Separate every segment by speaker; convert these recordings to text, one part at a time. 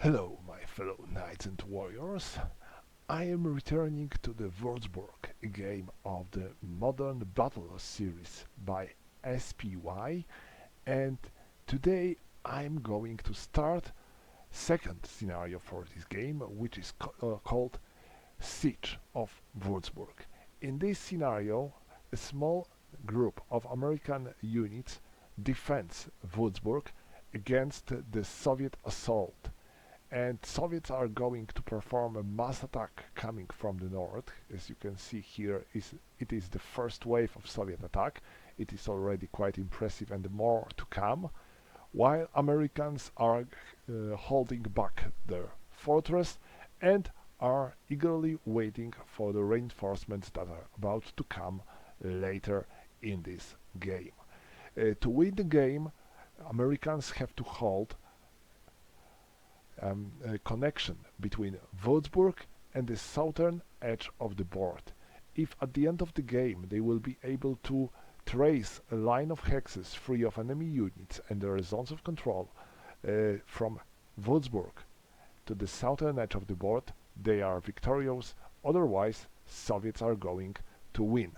Speaker 1: Hello, my fellow knights and warriors. I am returning to the Wurzburg, a game of the Modern Battle series by SPY, and today I'm going to start second scenario for this game, which is called Siege of Wurzburg. In this scenario, a small group of American units defends Wurzburg against the Soviet assault, and Soviets are going to perform a mass attack coming from the north. As you can see here, it is the first wave of Soviet attack. It is already quite impressive and more to come, while Americans are holding back their fortress and are eagerly waiting for the reinforcements that are about to come later in this game. To win the game, Americans have to hold a connection between Wurzburg and the southern edge of the board. If at the end of the game they will be able to trace a line of hexes free of enemy units and their zones of control from Wurzburg to the southern edge of the board, they are victorious. Otherwise, Soviets are going to win.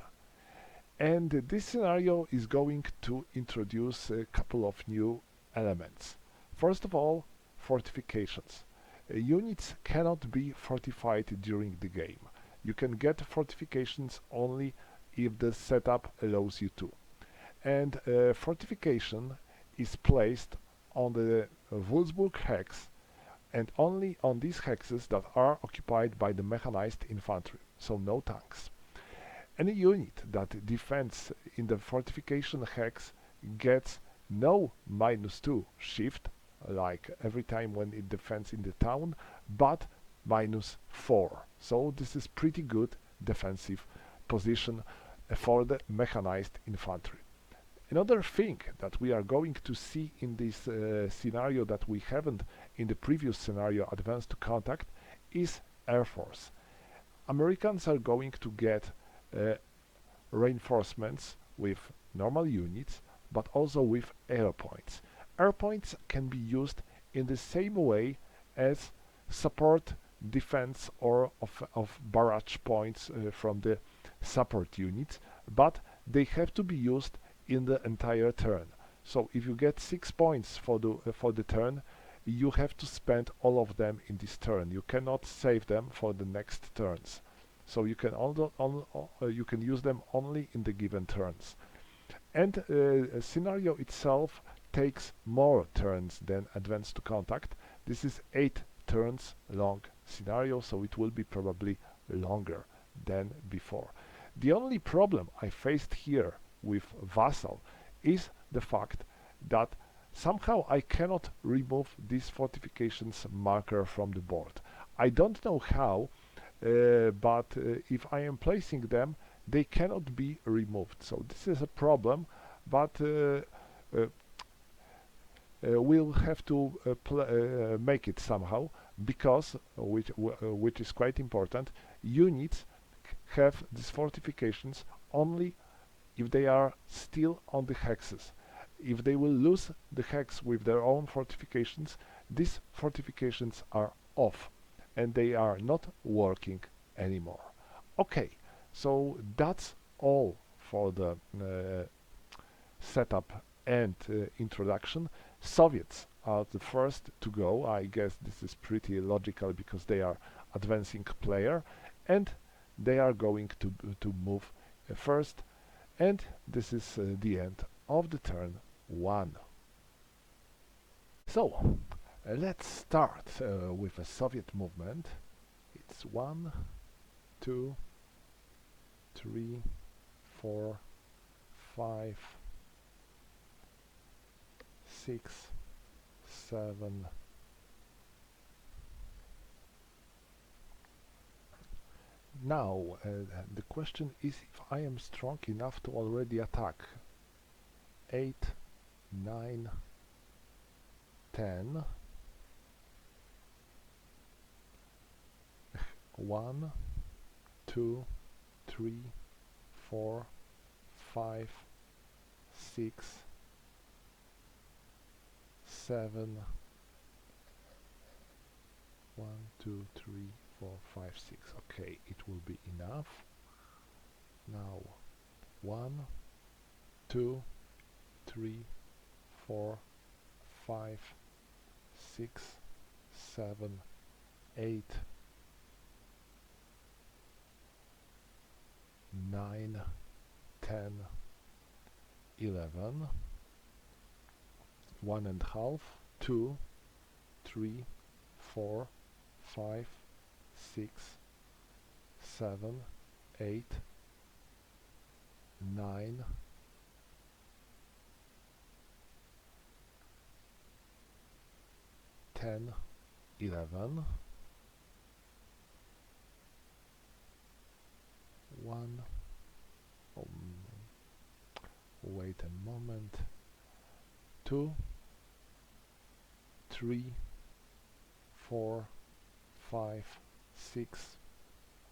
Speaker 1: And this scenario is going to introduce a couple of new elements. First of all, fortifications. Units cannot be fortified during the game. You can get fortifications only if the setup allows you to. And fortification is placed on the Wurzburg hex and only on these hexes that are occupied by the mechanized infantry, so no tanks. Any unit that defends in the fortification hex gets no -2 shift, like every time when it defends in the town, but -4. So this is pretty good defensive position for the mechanized infantry. Another thing that we are going to see in this scenario that we haven't in the previous scenario, Advance to Contact, is Air Force. Americans are going to get reinforcements with normal units, but also with air points. Air points can be used in the same way as support defense or of barrage points from the support units, but they have to be used in the entire turn. So if you get 6 points for the turn, you have to spend all of them in this turn. You cannot save them for the next turns. So you can you can use them only in the given turns. And a scenario itself takes more turns than Advance to Contact. This is 8 turns long scenario, so it will be probably longer than before. The only problem I faced here with Vassal is the fact that somehow I cannot remove this fortifications marker from the board. I don't know how, but if I am placing them, they cannot be removed. So this is a problem, but we'll have to make it somehow, because which is quite important, units have these fortifications only if they are still on the hexes. If they will lose the hex with their own fortifications, these fortifications are off and they are not working anymore. Okay, so that's all for the setup and introduction. Soviets are the first to go. I guess this is pretty logical because they are advancing player and they are going to move first, and this is the end of the turn 1. So let's start with a Soviet movement. It's 1, 2, 3, 4, 5, 6, 7. Now the question is if I am strong enough to already attack. 8, 9, 10. 1, 2, 3, 4, 5, 6, 7, 2, 3, 4, 5, 6. Okay, it will be enough. Now 1, 2, 3, 4, 5, 6, 7, 8, 9, 10, 11, 1.5, 2, 3, 4, 5, 6, 7, 8, 9, 10, 11, 1, wait a moment, 2, 3, 4, 5, 6,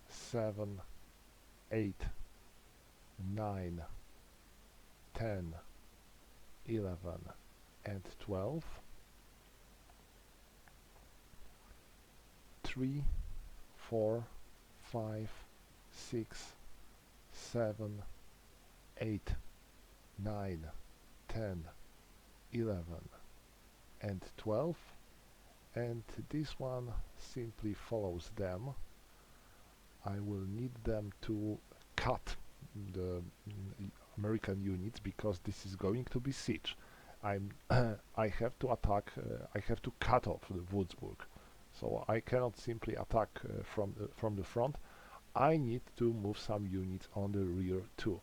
Speaker 1: 7, 8, 9, 10, 11, and 12, 3, 4, 5, 6, 7, 8, 9, 10, 11, and 12, and this one simply follows them. I will need them to cut the American units because this is going to be siege. I have to attack, I have to cut off the Wurzburg, so I cannot simply attack from the front. I need to move some units on the rear too,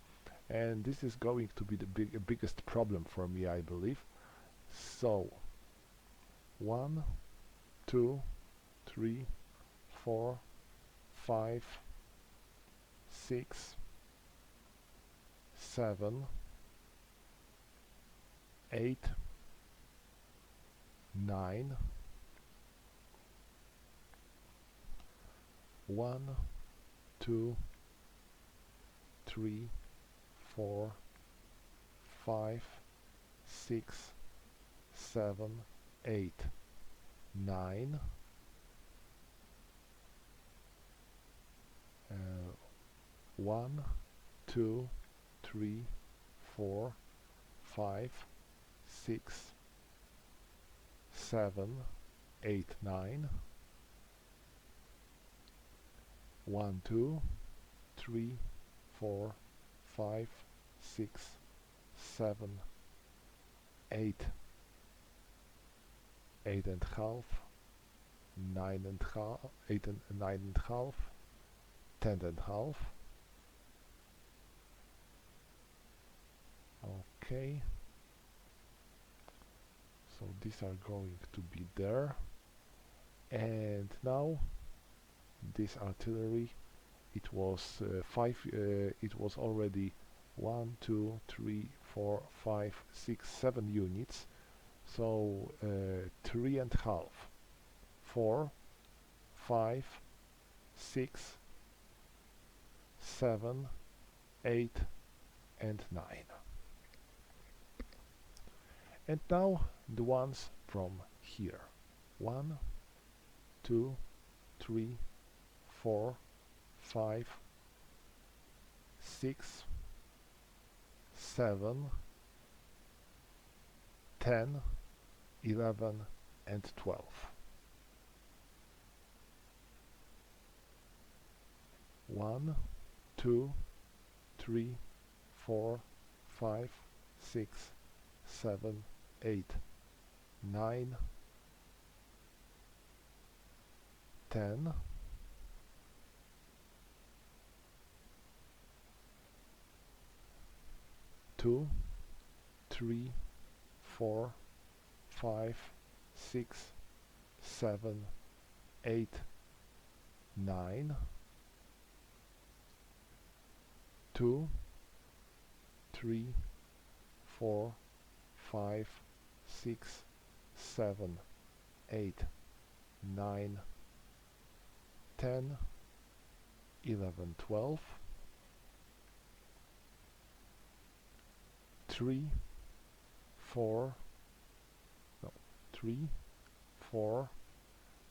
Speaker 1: and this is going to be the biggest problem for me, I believe. So 1, 2, 3, 4, 5, 6, 7, 8, 9, 1, 2, 3, 4, 5, 6, 7, 8, 9, 1, 2, 3, 4, 5, 6, 7, 8, 9, 1, 2, 3, 4, 5, 6, 7, 8, 8.5, 9.5, 8 and 9.5, 10.5. Okay, so these are going to be there, and now this artillery, it was it was already 1, 2, 3, 4, 5, 6, 7 units, so 3.5, 4, 5, 6, 7, 8, and 9. And now the ones from here. 1, 2, 3, 4, 5, 6, 7, 10, 11, and 12. 1, 2, 3, 4, 5, 6, 7, 8, 9, 10, 2, 3, 4, 5, 6, 7, 8, 9, 2, 3, 4, 5, 6, 7, 8, 9, 10, 11, 12, 3, 4, no, 3, 4,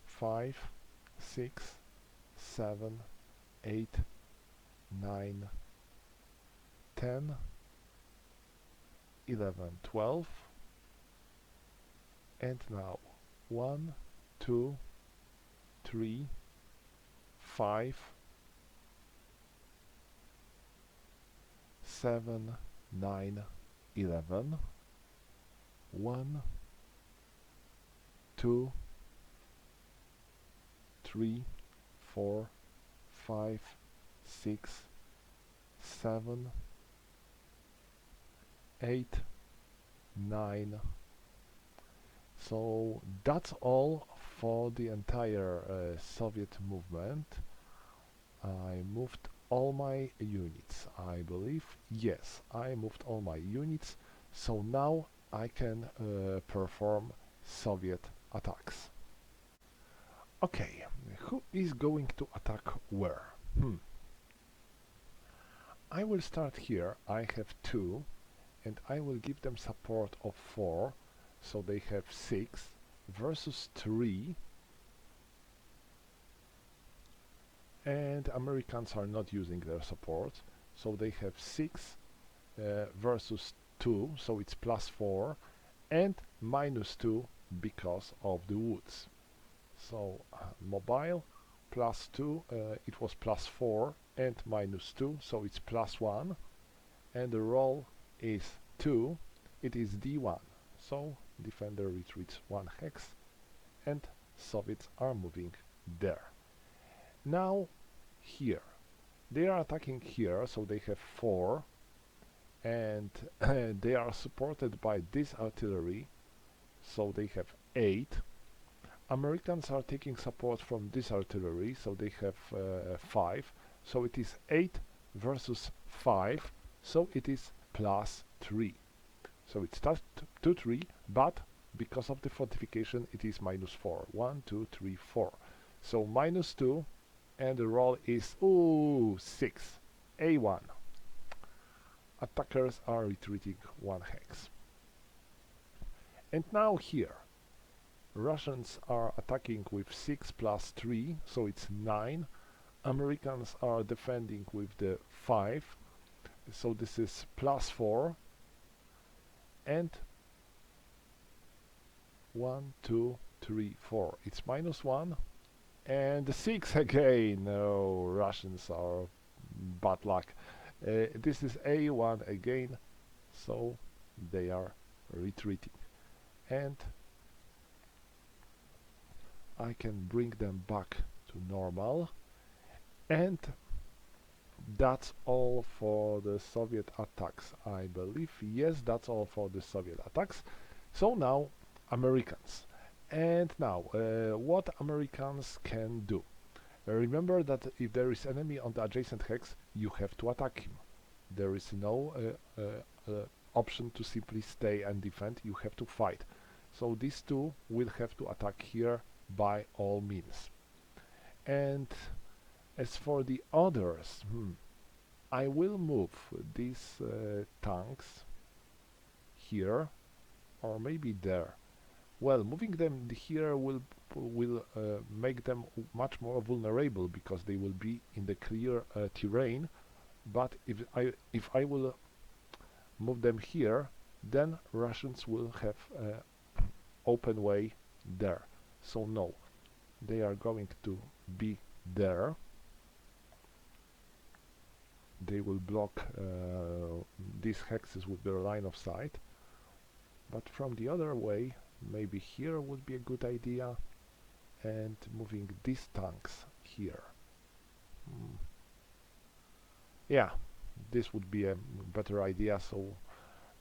Speaker 1: 5, 6, 7, 8, 9, 10, 11, 12, and now 1, 2, 3, 5, 7, 9, 11, 1, 2, 3, 4, 5, 6, 7, 8, 9. So that's all for the entire Soviet movement. I moved all my units, I believe. Yes, I moved all my units. So now I can perform Soviet attacks. Okay, who is going to attack where? I will start here. I have 2, and I will give them support of 4, so they have 6 versus 3, and Americans are not using their support, so they have 6 versus 2, so it's +4, and -2 because of the woods. So mobile +2, it was +4 and -2, so it's +1, and the roll is 2, it is D1, so defender retreats 1 hex, and Soviets are moving there. Now here, they are attacking here, so they have 4, and they are supported by this artillery, so they have 8. Americans are taking support from this artillery, so they have 5, so it is 8 versus 5, so it is +3. So it's 2-3, but because of the fortification it is -4. 1, 2, 3, 4. So -2, and the roll is 6. A1. Attackers are retreating 1 hex. And now here, Russians are attacking with 6 + 3, so it's 9. Americans are defending with the 5, so this is +4. And 1, 2, 3, 4. It's -1. And the 6 again. No, Russians are bad luck. This is A1 again, so they are retreating. And I can bring them back to normal. And that's all for the Soviet attacks, I believe. Yes, that's all for the Soviet attacks. So now, Americans. And now, what Americans can do. Remember that if there is enemy on the adjacent hex, you have to attack him. There is no option to simply stay and defend, you have to fight. So these two will have to attack here by all means. And as for the others, I will move these tanks here, or maybe there. Well, moving them here will make them much more vulnerable because they will be in the clear terrain. But if I will move them here, then Russians will have open way there. So no, they are going to be there. They will block these hexes with their line of sight. But from the other way, maybe here would be a good idea, and moving these tanks here. Yeah, this would be a better idea, so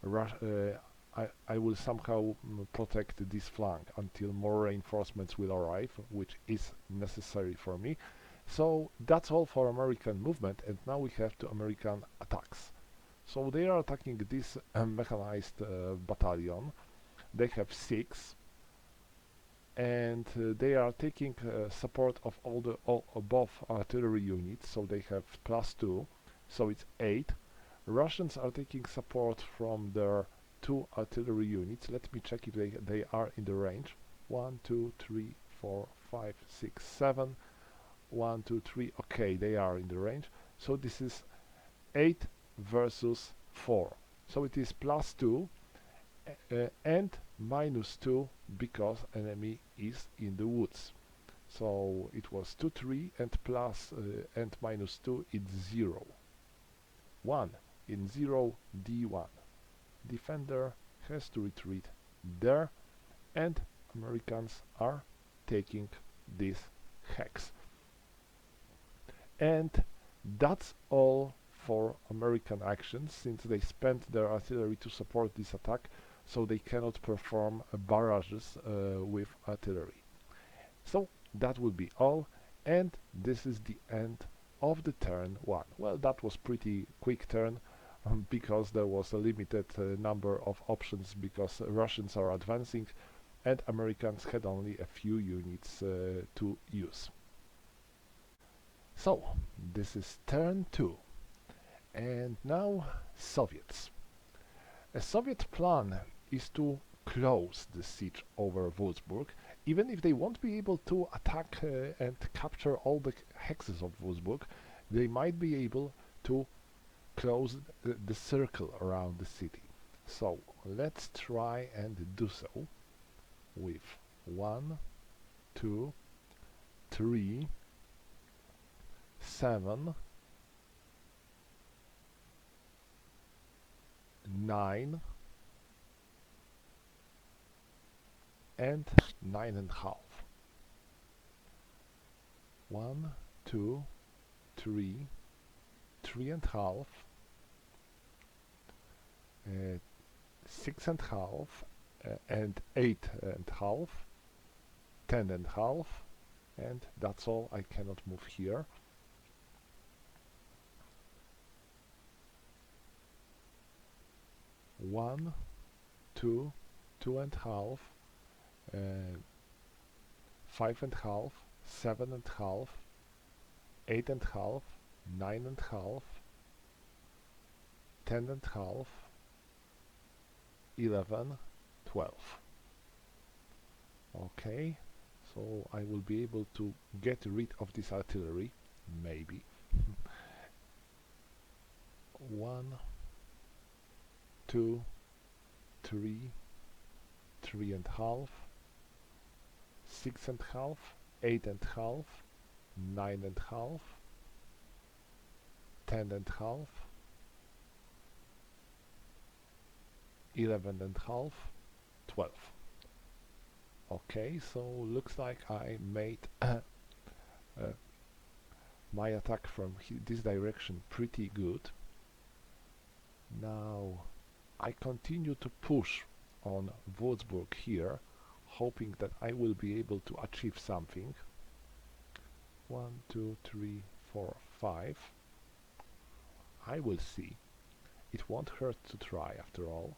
Speaker 1: I will somehow protect this flank until more reinforcements will arrive, which is necessary for me. So that's all for American movement, and now we have to American attacks. So they are attacking this mechanized battalion. They have 6, and they are taking support of all above artillery units, so they have +2, so it's 8. Russians are taking support from their 2 artillery units. Let me check if they are in the range. 1, 2, 3, 4, 5, 6, 7. 1, 2, 3. Okay, they are in the range. So this is 8 versus 4. So it is +2 and -2 because enemy is in the woods. So it was 2, 3 and plus and -2 is 0. 1 in 0 D1. Defender has to retreat there, and Americans are taking this hex. And that's all for American actions, since they spent their artillery to support this attack, so they cannot perform barrages with artillery. So that will be all, and this is the end of the turn 1. Well, that was pretty quick turn, because there was a limited number of options, because Russians are advancing and Americans had only a few units to use. So this is turn 2, and now Soviets. A Soviet plan is to close the siege over Wurzburg, even if they won't be able to attack and capture all the hexes of Wurzburg. They might be able to close the circle around the city. So let's try and do so with 1, 2, 3, 7, 9, and 9.5. 1, 2, 3, 3.5, 6.5, and 8.5, 10.5, and that's all. I cannot move here. One, 2, 2.5, 5.5, 7.5, 8.5, 9.5, 10.5, 11, 12. Okay, so I will be able to get rid of this artillery, maybe. 1, 2, 3, 3.5, 6.5, 8.5, 9.5, 10.5, 11.5, 12. Okay, so looks like I made my attack from this direction pretty good. Now I continue to push on Wurzburg here, hoping that I will be able to achieve something. 1, 2, 3, 4, 5. I will see. It won't hurt to try after all.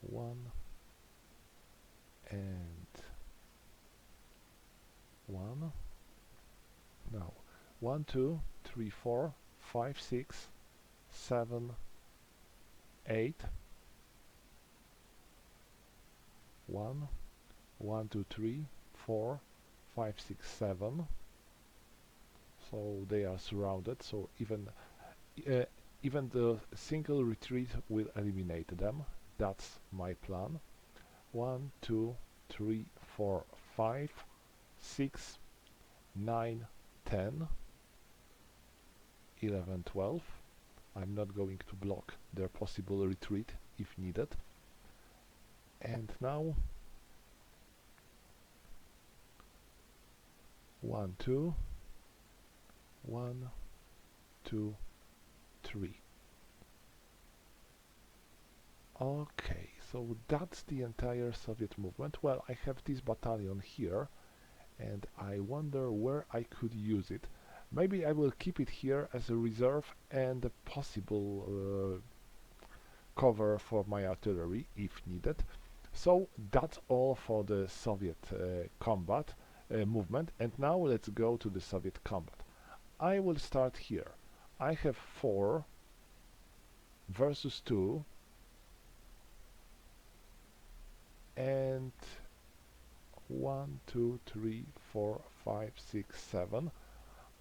Speaker 1: 1 and 1. No. 1, 2, 3, 4, 5, 6, 7, 8. 1, 1, 2, 3, 4, 5, 6, 7. So they are surrounded, so even the single retreat will eliminate them. That's my plan. 1, 2, 3, 4, 5, 6, 9, 10, 11, 12. I'm not going to block their possible retreat if needed. And now 1, 2, 1, 2, 3. Okay, so that's the entire Soviet movement. Well, I have this battalion here, and I wonder where I could use it. Maybe I will keep it here as a reserve and a possible cover for my artillery if needed. So that's all for the Soviet combat movement, and now let's go to the Soviet combat. I will start here. I have 4 versus 2, and 1, 2, 3, 4, 5, 6, 7.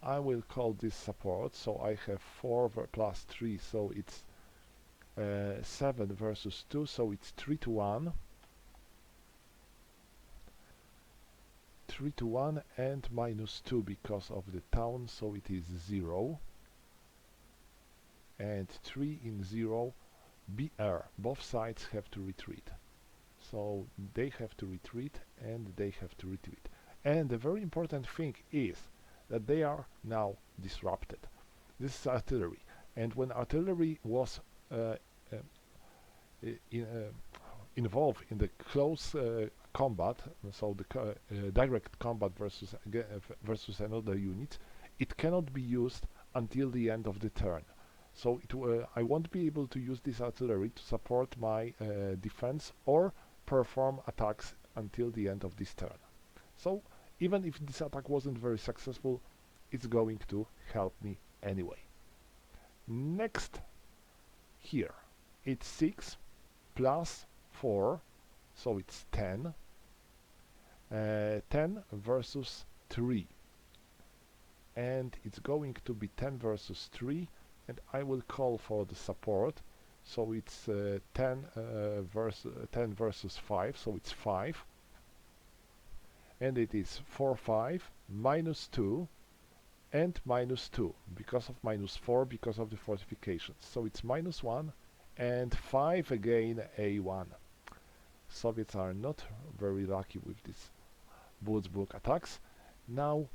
Speaker 1: I will call this support, so I have 4 plus 3, so it's 7 versus 2, so it's 3 to 1. 3 to 1 and minus 2 because of the town, so it is 0. And 3 in 0, BR. Both sides have to retreat. So they have to retreat and they have to retreat. And the very important thing is that they are now disrupted. This is artillery. And when artillery was involved in the close combat, so the direct combat versus another unit, it cannot be used until the end of the turn. So I won't be able to use this artillery to support my defense or perform attacks until the end of this turn. So even if this attack wasn't very successful, it's going to help me anyway. Next, here, it's 6 plus 4, so it's 10. 10 versus 3. And it's going to be 10 versus 3, and I will call for the support. So it's 10 versus 5, so it's 5. And it is 4, 5, minus 2, and minus 2, because of minus 4, because of the fortifications. So it's minus 1, and 5 again, A1. Soviets are not very lucky with these Wurzburg attacks. Now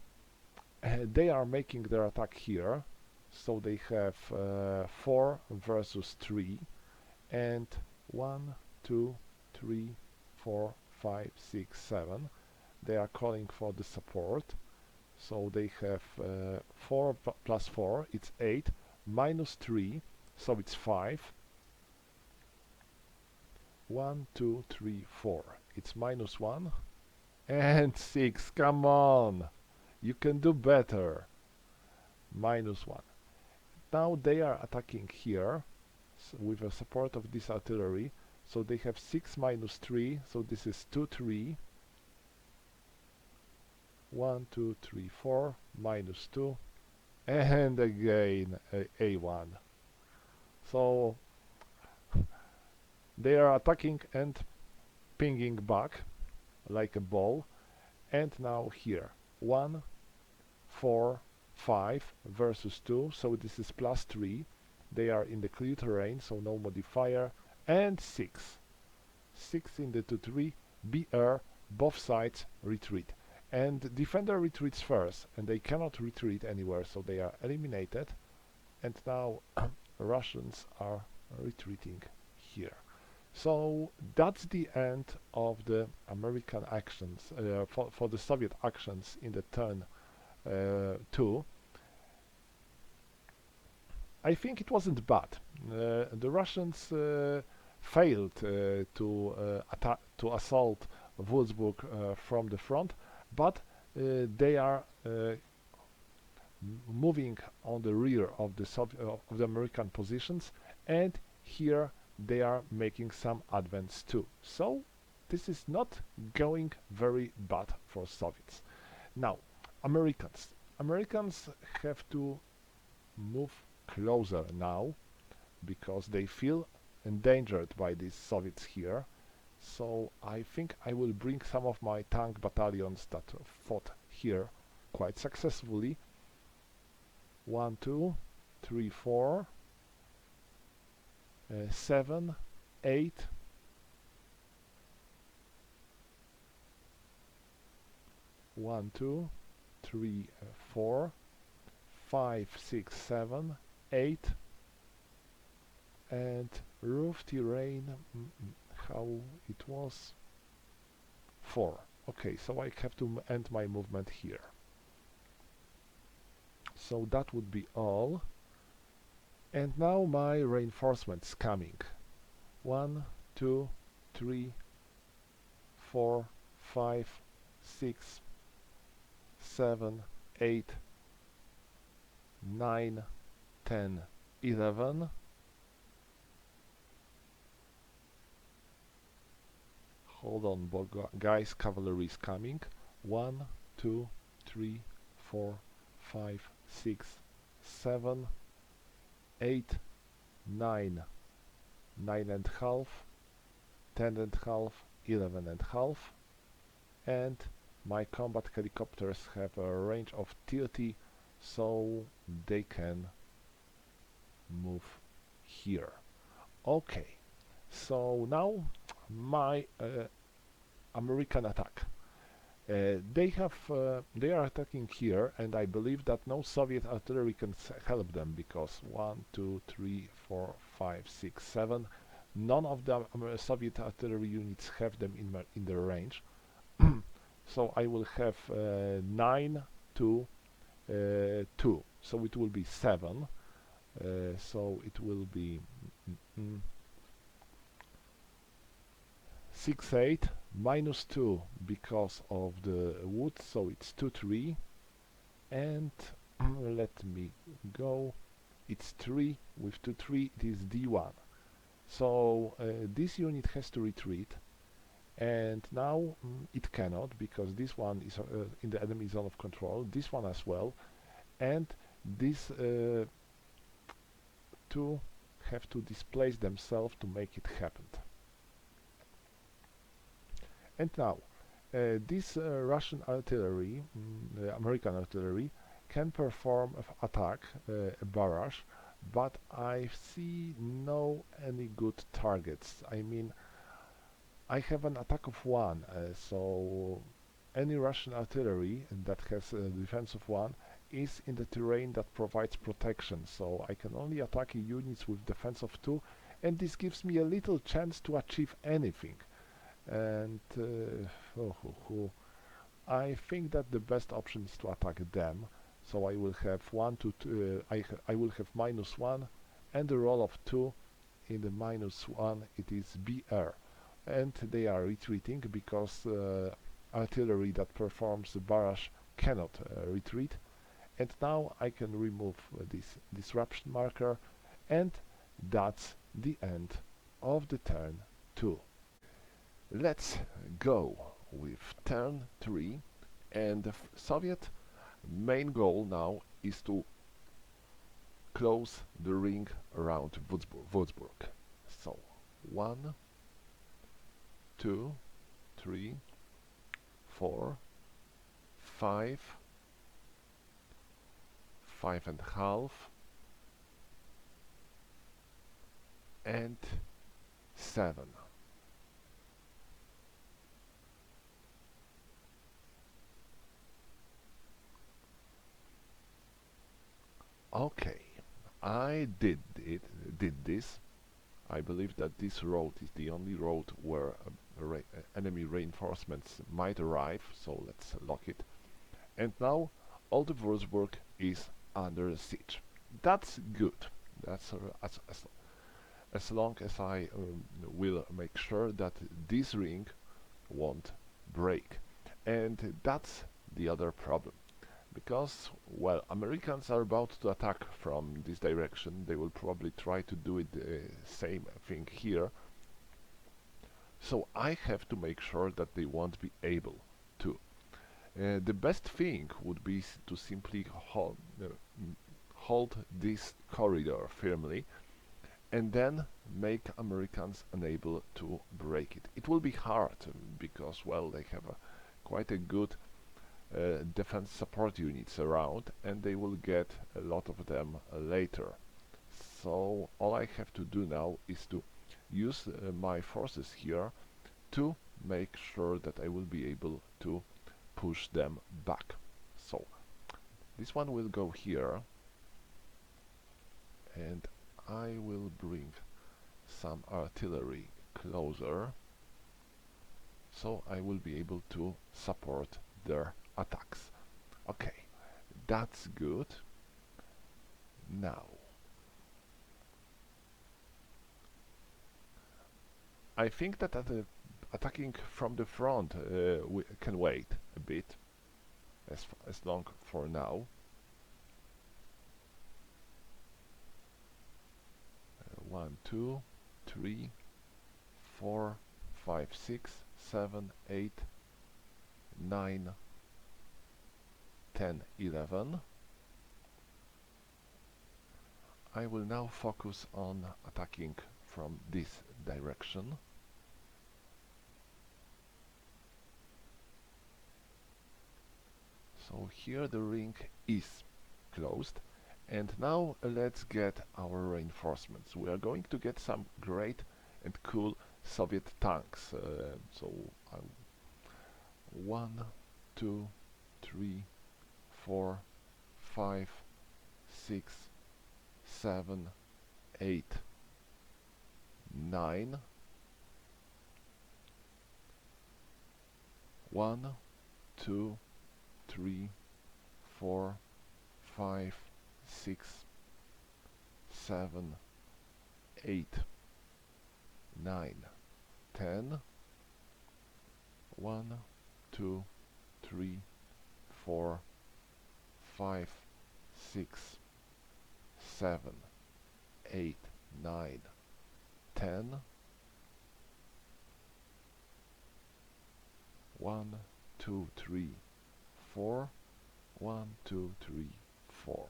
Speaker 1: they are making their attack here, so they have 4 versus 3, and 1, 2, 3, 4, 5, 6, 7. They are calling for the support, so they have 4 plus 4, it's 8, minus 3, so it's 5. 1, 2, 3, 4, it's minus 1, and 6, come on, you can do better. Minus 1. Now they are attacking here with the support of this artillery, so they have 6 minus 3, so this is 2, 3. 1, 2, 3, 4, minus 2, and again A1. So they are attacking and pinging back like a ball. And now here 1, 4, 5 versus 2, so this is plus 3. They are in the clear terrain, so no modifier. And 6. 6 in the 2, 3, BR, both sides retreat. And defender retreats first, and they cannot retreat anywhere, so they are eliminated. And now Russians are retreating here. So that's the end of the American actions, for the Soviet actions in the turn 2. I think it wasn't bad. The Russians failed to assault Wurzburg from the front, but they are moving on the rear of the American positions, and here they are making some advance too. So this is not going very bad for Soviets. Now, Americans have to move closer now because they feel endangered by these Soviets here. So I think I will bring some of my tank battalions that fought here quite successfully. 1, 2, 3, 4, 7, 8, 1, 2, 3, 4, 5, 6, 7, 8, and roof terrain, how it was, 4. Okay, so I have to end my movement here. So that would be all. And now my reinforcements coming. 1, 2, 3, 4, 5, 6, 7, 8, 9, 10, 11. Hold on, guys, cavalry is coming. 1, 2, 3, 4, 5, 6, 7, 8, 9, 9.5, 10.5, 11.5, and my combat helicopters have a range of 30, so they can move here. Okay, so now my American attack. They are attacking here, and I believe that no Soviet artillery can help them because 1, 2, 3, 4, 5, 6, 7. None of the Soviet artillery units have them in their range. So I will have 9 to 2. So it will be 7. So it will be 6, 8, minus 2 because of the wood, so it's 2, 3, and let me go, it's 3, with 2, 3, it is D1. So this unit has to retreat, and now it cannot, because this one is in the enemy zone of control, this one as well, and these two have to displace themselves to make it happen. And now, this Russian artillery, American artillery, can perform an attack, a barrage, but I see no any good targets. I mean, I have an attack of 1, so any Russian artillery that has a defense of 1 is in the terrain that provides protection, so I can only attack units with defense of 2, and this gives me a little chance to achieve anything. And I think that the best option is to attack them. So I will have 1 to 2, I will have minus 1 and a roll of 2. In the minus 1 it is BR, and they are retreating because artillery that performs the barrage cannot retreat. And now I can remove this disruption marker, and that's the end of the turn 2. Let's go with turn 3, and the Soviet main goal now is to close the ring around Wurzburg. So 1, 2, 3, 4, 5, 5.5, and 7. Okay, I did this. I believe that this road is the only road where enemy reinforcements might arrive, so let's lock it. And now all the Wurzburg is under siege. That's good. That's as long as I will make sure that this ring won't break. And that's the other problem. Because, well, Americans are about to attack from this direction. They will probably try to do it the same thing here. So I have to make sure that they won't be able to. The best thing would be to simply hold this corridor firmly and then make Americans unable to break it. It will be hard because, well, they have quite a good defense support units around, and they will get a lot of them later. So all I have to do now is to use my forces here to make sure that I will be able to push them back. So this one will go here, and I will bring some artillery closer, so I will be able to support their attacks. Okay, that's good. Now I think that attacking from the front we can wait a bit, as long for now. 1, 2, 3, 4, 5, 6, 7, 8, 9, 10, 11. I will now focus on attacking from this direction. So here the ring is closed, and now let's get our reinforcements. We are going to get some great and cool Soviet tanks. So 1, 2, 3, 4, 5, 6, 7, 8, 9. 1, 2, 3, 4, 5, 6, 7, 8, 9, 10. 1, 2, 3, 4, 5, 6, 7, 8, 9, 10. 1, 2, 3, 4. 1, 2, 3, 4.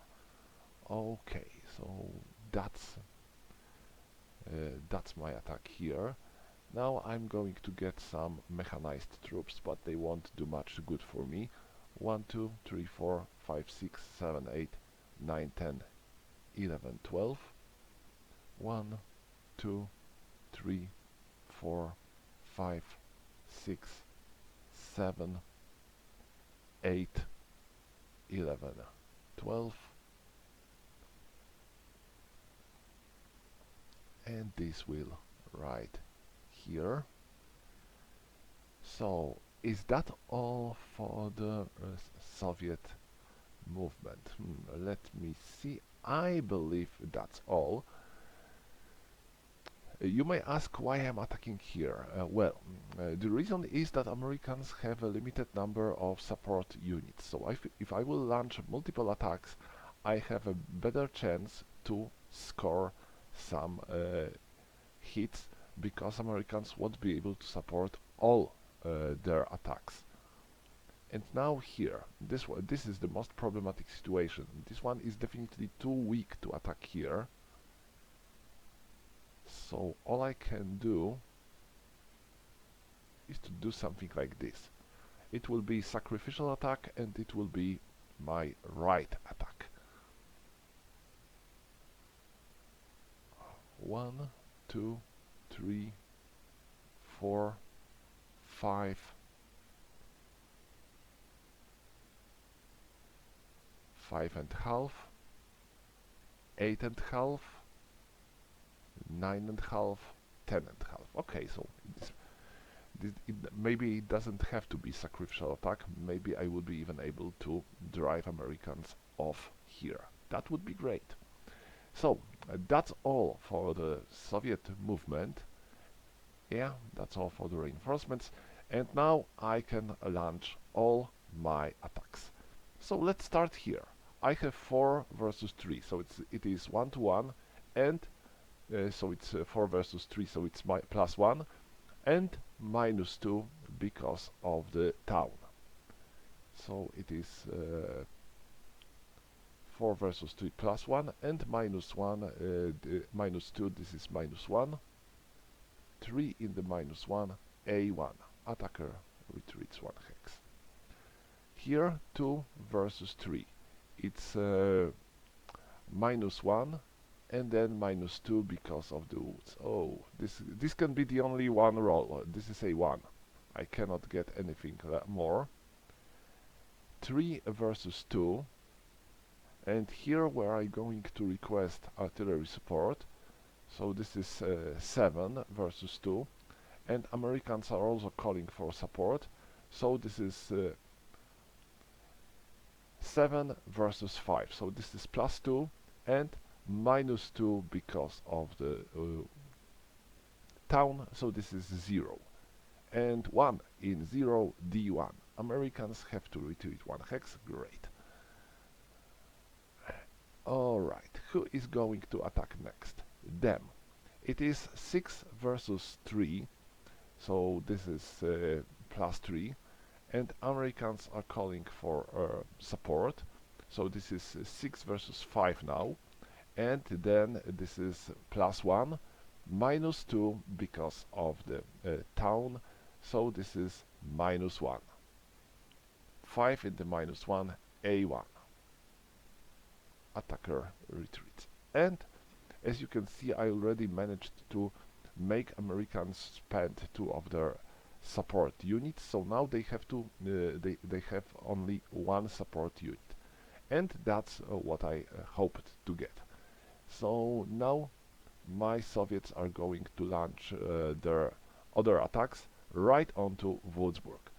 Speaker 1: Okay, so that's my attack here. Now I'm going to get some mechanized troops, but they won't do much good for me. 1, 2, 3, 4, 5, 6, 7, 8, 9, 10, 11, 12. 1, 2, 3, 4, 5, 6, 7, 8, 11, 12. And this will right here. So is that all for the Soviet movement? Let me see. I believe that's all. You may ask why I'm attacking here. The reason is that Americans have a limited number of support units. So if I will launch multiple attacks, I have a better chance to score some hits, because Americans won't be able to support all their attacks. And now here, this is the most problematic situation. This one is definitely too weak to attack here. So all I can do is to do something like this. It will be sacrificial attack, and it will be my right attack. 1, 2, 3, 4, 5, 5.5, 8.5, 9.5, 10.5. Okay, so maybe it doesn't have to be sacrificial attack. Maybe I will be even able to drive Americans off here. That would be great. So that's all for the Soviet movement. Yeah, that's all for the reinforcements. And now I can launch all my attacks. So let's start here. I have 4 versus 3, so it is 1 to 1, and so it's 4 versus 3, so it's my +1, and -2 because of the town. So it is 4 versus 3 +1, and -1, -2, this is -1. 3 in the -1, A1. Attacker retreats 1 hex. Here 2 versus 3. It's -1 and then -2 because of the woods. Oh, this can be the only one roll. This is A1. I cannot get anything more. 3 versus 2. And here where I'm going to request artillery support. So this is 7 versus 2. And Americans are also calling for support. So this is 7 versus 5. So this is +2 and -2 because of the town. So this is 0. And 1 in 0, D1. Americans have to retreat 1 hex. Great. Alright, who is going to attack next? Them. It is 6 versus 3. So this is +3, and Americans are calling for support. So this is 6 versus 5 now, and then this is +1, -2 because of the town, so this is -1. 5 in the -1, A1. Attacker retreats. And as you can see, I already managed to make Americans spend 2 of their support units, so now they have to they have only 1 support unit, and that's what I hoped to get. So now my Soviets are going to launch their other attacks right onto Wurzburg.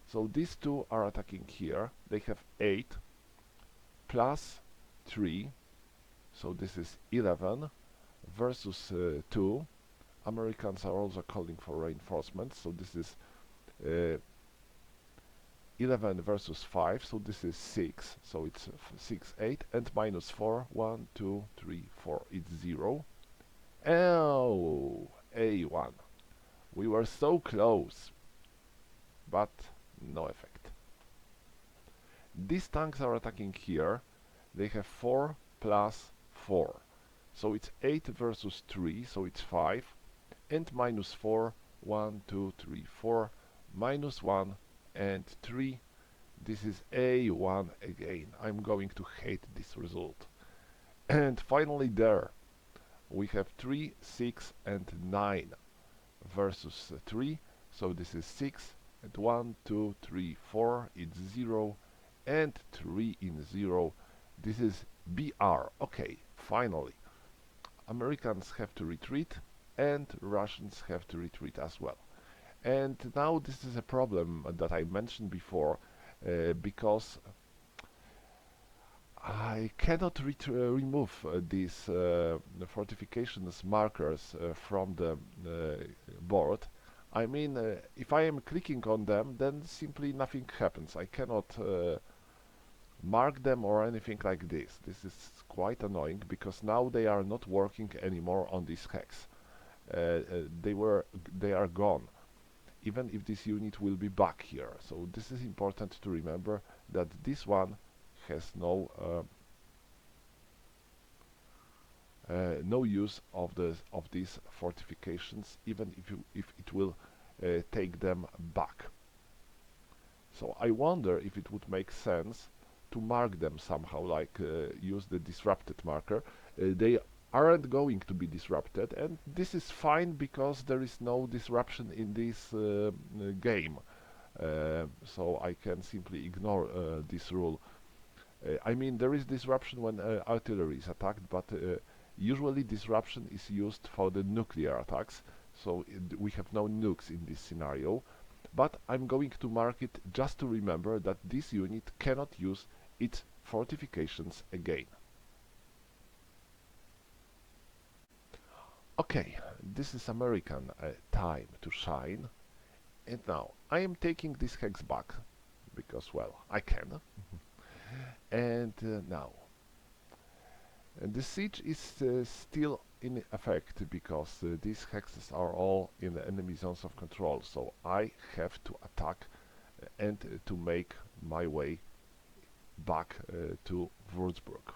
Speaker 1: So these 2 are attacking here. They have 8 plus 3, so this is 11 versus 2. Americans are also calling for reinforcements, so this is 11 versus 5, so this is 6, so it's 6, 8, and -4, 1, 2, 3, 4, it's 0. Oh, A1. We were so close, but no effect. These tanks are attacking here. They have 4 plus 4, so it's 8 versus 3, so it's 5, and -4, 1, 2, 3, 4, -1, and 3. This is A1 again. I'm going to hate this result. And finally there, we have 3, 6, and 9 versus 3, so this is 6, and 1, 2, 3, 4, it's 0, and 3 in 0. This is BR. Okay, finally. Americans have to retreat, and Russians have to retreat as well. And now this is a problem that I mentioned before, because I cannot remove these fortifications markers from the board. I mean, if I am clicking on them, then simply nothing happens. I cannot mark them or anything like this. This is quite annoying because now they are not working anymore on this hex. They are gone, even if this unit will be back here. So this is important to remember, that this one has no use of these fortifications, even if it will take them back. So I wonder if it would make sense to mark them somehow, like use the disrupted marker. They aren't going to be disrupted, and this is fine because there is no disruption in this game. So I can simply ignore this rule. I mean, there is disruption when artillery is attacked, but usually disruption is used for the nuclear attacks, so we have no nukes in this scenario. But I'm going to mark it just to remember that this unit cannot use its fortifications again. Okay, this is American time to shine, and now I am taking this hex back, because, well, I can. And now, the siege is still in effect, because these hexes are all in the enemy zones of control, so I have to attack and to make my way back to Wurzburg.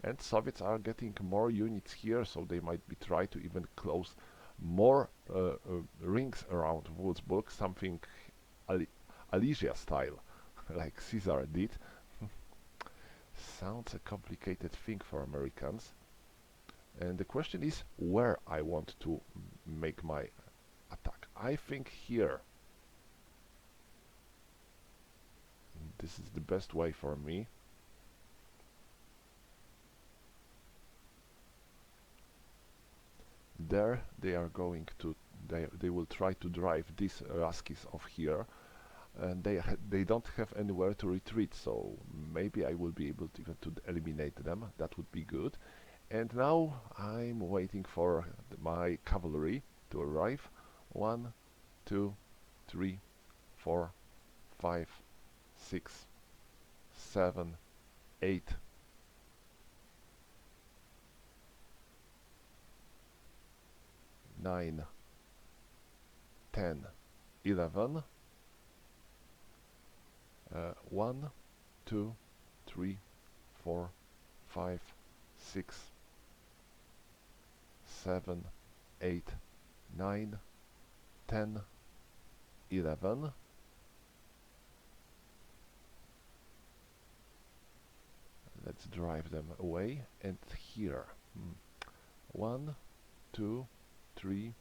Speaker 1: And Soviets are getting more units here, so they might be try to even close more rings around Wurzburg, something Alicia style, like Caesar did. Sounds a complicated thing for Americans. And the question is where I want to make my attack. I think here. This is the best way for me. There they are going to, they will try to drive these Ruskies off here, and they don't have anywhere to retreat, so maybe I will be able to even to eliminate them. That would be good. And now I'm waiting for my cavalry to arrive. 1, 2, 3, 4, 5, 6, 7, 8, 9, 10, 11. 1, 2, 3, 4, 5, 6, 7, 8, 9, 10, 11. Let's drive them away. And here, 1, 2, 3,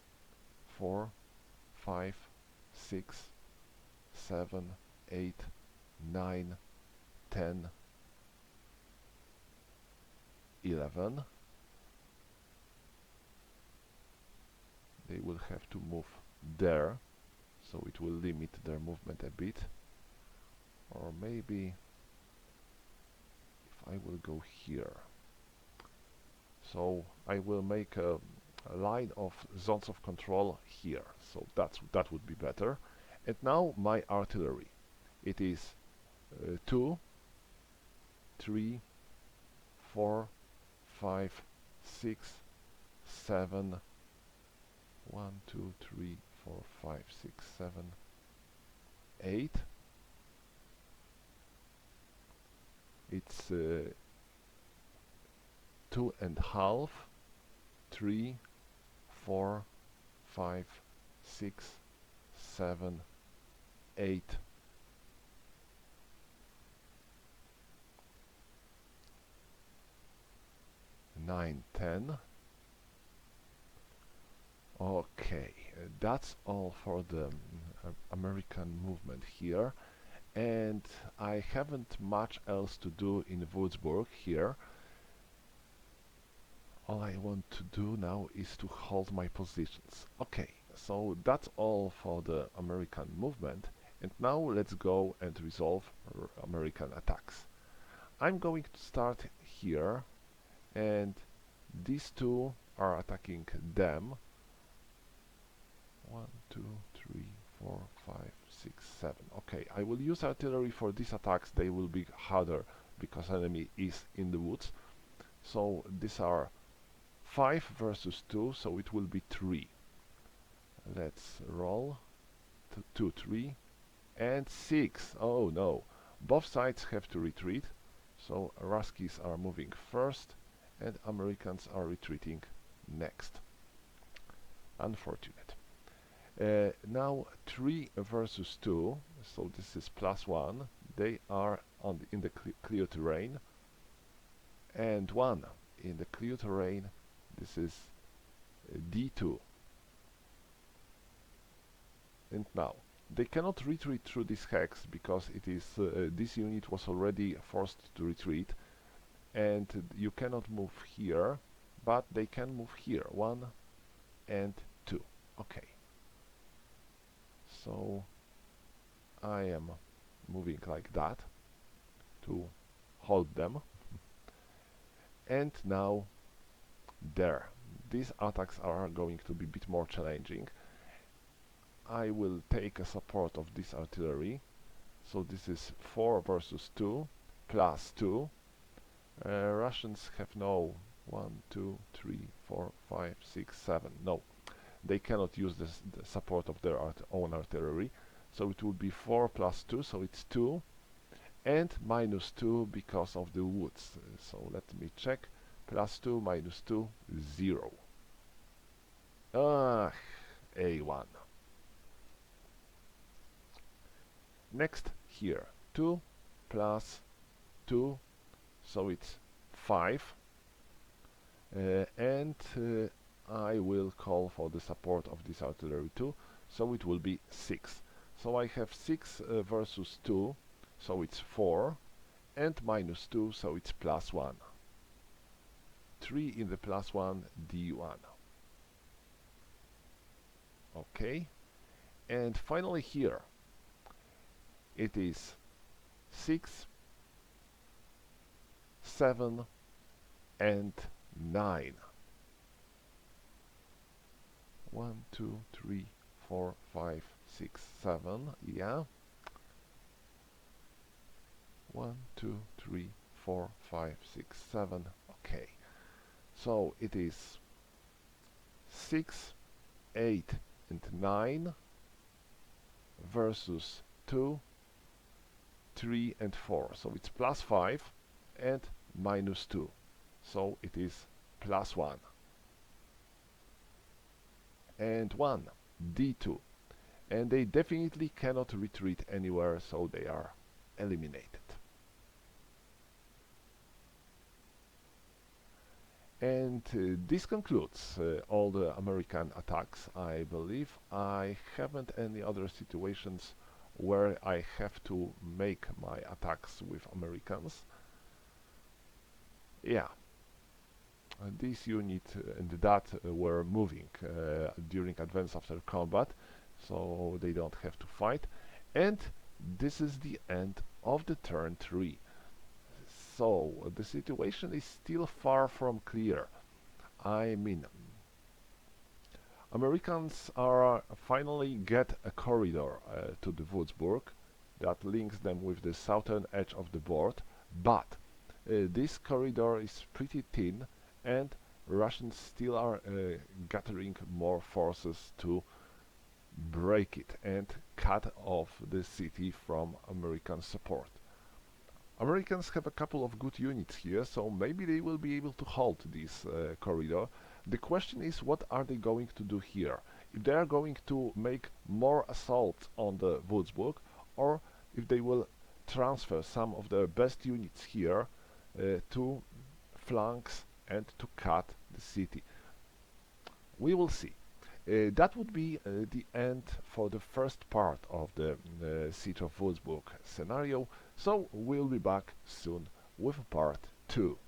Speaker 1: 4, 5, 6, 7, 8, 9, 10, 11. They will have to move there, so it will limit their movement a bit. Or maybe if I will go here, so I will make a line of zones of control here, so that would be better. And now my artillery, it is 2, 3, 4, 5, 6, 7, 1, 2, 3, 4, 5, 6, 7, 8. It's 2.5, 3, 4, 5, 6, 7, 8. 9, 10. Okay, that's all for the American movement here, and I haven't much else to do in Wurzburg here. All I want to do now is to hold my positions. Okay, so that's all for the American movement, and now let's go and resolve American attacks. I'm going to start here, and these two are attacking them. 1, 2, 3, 4, 5, 6, 7. Okay, I will use artillery for these attacks. They will be harder because enemy is in the woods. So these are 5 versus 2, so it will be 3. Let's roll. 2, 3, and 6. Oh no, both sides have to retreat. So Ruskies are moving first, and Americans are retreating next. Unfortunate. Now 3 versus 2, so this is +1. They are in the clear terrain, and 1 in the clear terrain. This is D2. And now they cannot retreat through this hex because it is this unit was already forced to retreat, and you cannot move here, but they can move here, 1 and 2. Okay. So I am moving like that to hold them. And now there. These attacks are going to be a bit more challenging. I will take a support of this artillery. So this is 4 versus 2 plus 2. Russians have no 1, 2, 3, 4, 5, 6, 7. No. They cannot use the support of their own artillery, so it will be 4 plus 2, so it's 2, and minus 2 because of the woods. So let me check. Plus 2 minus 2, 0. Ah, A1. Next, here, 2 plus 2, so it's 5, and I will call for the support of this artillery too, so it will be 6. So I have 6 versus 2, so it's 4, and minus 2, so it's +1. 3 in the +1, D1. Okay, and finally here, it is 6, 7, and 9. 1, 2, 3, 4, 5, 6, 7. Yeah. 1, 2, 3, 4, 5, 6, 7. Okay. So it is 6, 8, and 9. versus 2, 3 and 4. So it's plus 5 and minus 2. So it is plus 1. And 1, d2. And they definitely cannot retreat anywhere, so they are eliminated. And this concludes all the American attacks, I believe. I haven't any other situations where I have to make my attacks with Americans. Yeah, this unit and that were moving during advance after combat, so they don't have to fight. And this is the end of the turn 3. So the situation is still far from clear. I mean, Americans are finally get a corridor to the Wurzburg that links them with the southern edge of the board, but this corridor is pretty thin, and Russians still are gathering more forces to break it and cut off the city from American support. Americans have a couple of good units here, so maybe they will be able to hold this corridor. The question is, what are they going to do here? If they are going to make more assaults on the Wurzburg, or if they will transfer some of their best units here to flanks and to cut the city. We will see. That would be the end for the first part of the Siege of Wurzburg scenario, so we'll be back soon with part 2.